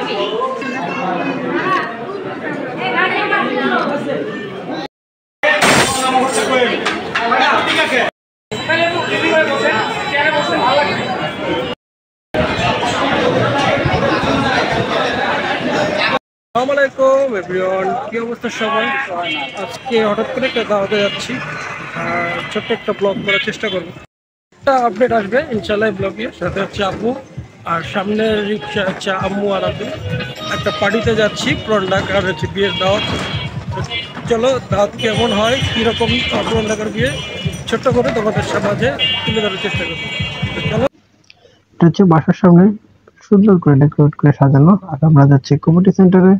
আসসালামু আলাইকুম এভরিওয়ান, কি অবস্থা সবাই? আজকে হঠাৎ করে একটা দাওয়াতে যাচ্ছি, ছোট্ট একটা ব্লগ করার চেষ্টা করবো। একটা আপডেট আসবে ইনশাআল্লাহ ব্লগে। সাথে হচ্ছে আপু, আর সামনের রিক্সা হচ্ছে আম্মু আর আব্বু। একটা পার্টিতে যাচ্ছি, পুরান ঢাকার হচ্ছে বিয়ের দাওয়াত। চলো দাওয়াত কেমন হয়, কীরকম পুরান ঢাকার বিয়ে, ছোট্ট করে তোমাদের মাঝে তুলে ধরার চেষ্টা করবো। চলো, এটা হচ্ছে বাসার সামনে সুন্দর করে ডেকোরেট করে সাজানো, আর আমরা যাচ্ছি কমিউনিটি সেন্টারে।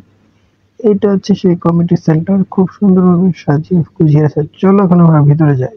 এটা হচ্ছে সেই কমিউনিটি সেন্টার, খুব সুন্দরভাবে সাজিয়ে গুছিয়ে আছে। চলো এখন আমরা ভিতরে যাই।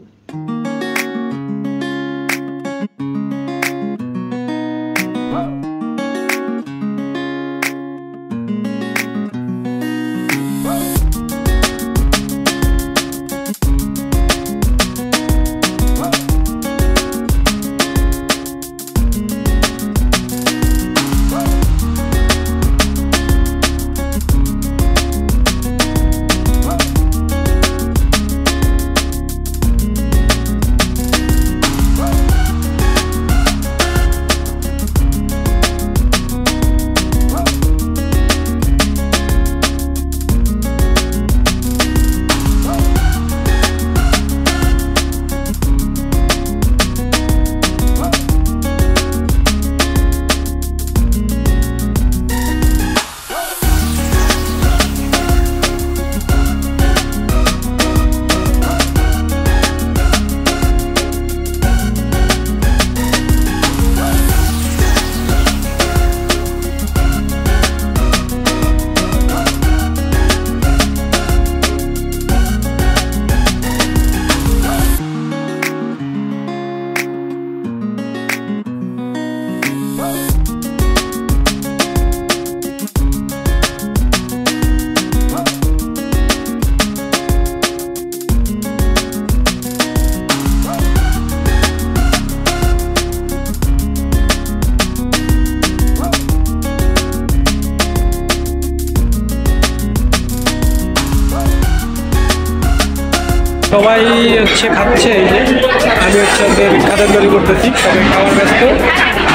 সবাই হচ্ছে খাচ্ছে, এই যে আমি হচ্ছে ওদের খাতারদারি করতেছি, সবাই খাওয়ার ব্যস্ত।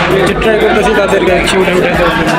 আমি হচ্ছে ট্রাই করতেছি তাদেরকে হচ্ছে উঠে উঠে দেওয়ার জন্য।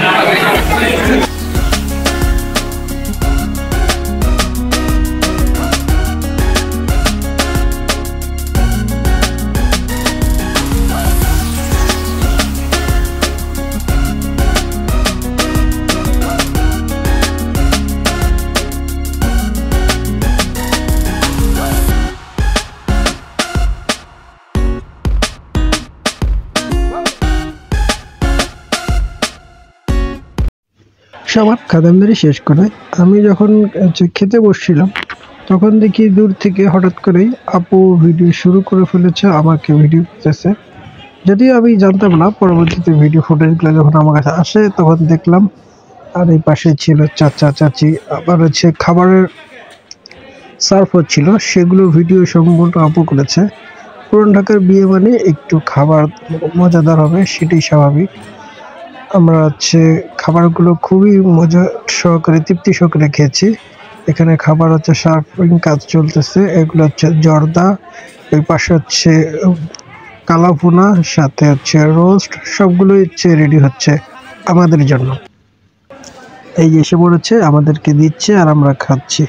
সবার খাদামদারি শেষ করে আমি যখন খেতে বসছিলাম, তখন দেখি দূর থেকে হঠাৎ করেই আপু ভিডিও শুরু করে ফেলেছে, আমাকে ভিডিও করতেছে। যদিও আমি জানতাম না, পরবর্তীতে ভিডিও ফুটেজগুলো যখন আমার কাছে আসে তখন দেখলাম। আর এই পাশে ছিল চাচা চাচি, আবার হচ্ছে খাবারের সার্ভ হচ্ছিল, সেগুলো ভিডিও সম্পূর্ণ আপু করেছে। পুরান ঢাকার বিয়ে মানে একটু খাবার মজাদার হবে, সেটাই স্বাভাবিক। আমরা হচ্ছে খাবারগুলো খুবই মজা সহকারে, তৃপ্তি সহকারে খেয়েছি। এখানে খাবার হচ্ছে সার্ভিং কাজ চলতেছে, এগুলো হচ্ছে জর্দা, ওই পাশে হচ্ছে কালাভুনা, সাথে হচ্ছে রোস্ট, সবগুলোই হচ্ছে রেডি হচ্ছে আমাদের জন্য। এই যে এসে পড়েছে, আমাদেরকে দিচ্ছে আর আমরা খাচ্ছি,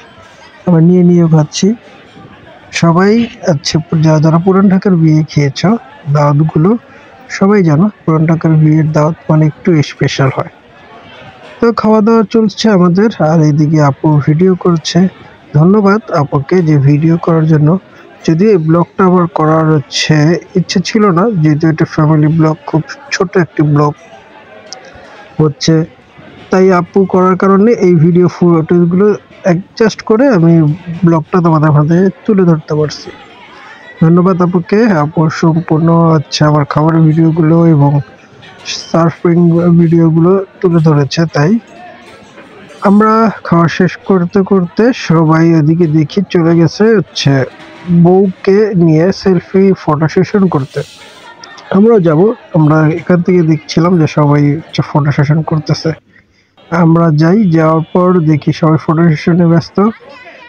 আমরা নিয়েও খাচ্ছি। সবাই হচ্ছে যারা পুরান ঢাকার বিয়ে খেয়েছ, দাওয়াতগুলো সবাই জানো, পুরান ঢাকার বিয়ের দাওয়াত মানে একটু স্পেশাল হয়। তো খাওয়া দাওয়া চলছে আমাদের, আর এইদিকে আপু ভিডিও করছে। ধন্যবাদ আপুকে যে ভিডিও করার জন্য। যদিও এই ব্লগটা আমার করার হচ্ছে ইচ্ছে ছিল না, যেহেতু এটা ফ্যামিলি ব্লগ, খুব ছোট একটি ব্লগ হচ্ছে, তাই আপু করার কারণে এই ভিডিও ফুটেজগুলো অ্যাডজাস্ট করে আমি ব্লগটা তোমাদের মাঝে তুলে ধরতে পারছি। ধন্যবাদ আপুকে। আপু সম্পূর্ণ হচ্ছে আমার খাবারের ভিডিওগুলো এবং সার্ফিং ভিডিওগুলো তুলে ধরেছে। তাই আমরা খাওয়া শেষ করতে করতে সবাই ওদিকে দেখি চলে গেছে হচ্ছে বউকে নিয়ে সেলফি ফটো সেশন করতে। আমরাও যাব, আমরা এখান থেকে দেখছিলাম যে সবাই ফটো সেশন করতেছে। আমরা যাই, যাওয়ার পর দেখি সবাই ফটো সেশনে ব্যস্ত,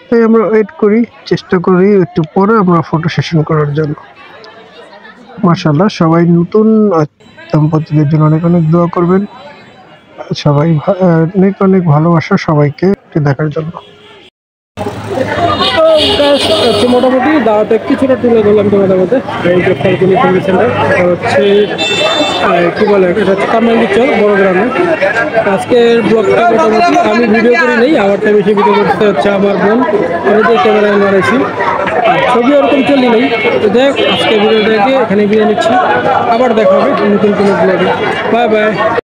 তাই আমরা ওয়েট করি, চেষ্টা করি একটু পরে আমরা ফটো সেশন করার জন্য। মাশাআল্লাহ, সবাই নতুন দম্পতিদের জন্য অনেক অনেক দোয়া করবেন। সবাই অনেক অনেক ভালোবাসা সবাইকে দেখার জন্য। তো guys, হচ্ছে মোটামুটি দাওয়াতে কিছুটা তুলে ধরলাম তোমাদের মধ্যে। এই যে ফলগুলি ফ্যামিলি সেন্টার, এটা হচ্ছে কি বলে, এটা হচ্ছে কামাইলিচর বড় গ্রামে। আজকের ব্লগটা মোটামুটি আমি ভিডিও করি নেই, আমার টাইম এসে ভিডিও করতে হচ্ছে আমার বোন, আমি যে ক্যামেরায় মারেছি, আর ছবি ওরকম চলি নেই। তো দেখ, আজকে ভিডিওটাকে এখানে বিয়ে নিচ্ছি, আবার দেখা হবে নতুন কোনো ব্লগে। Bye bye.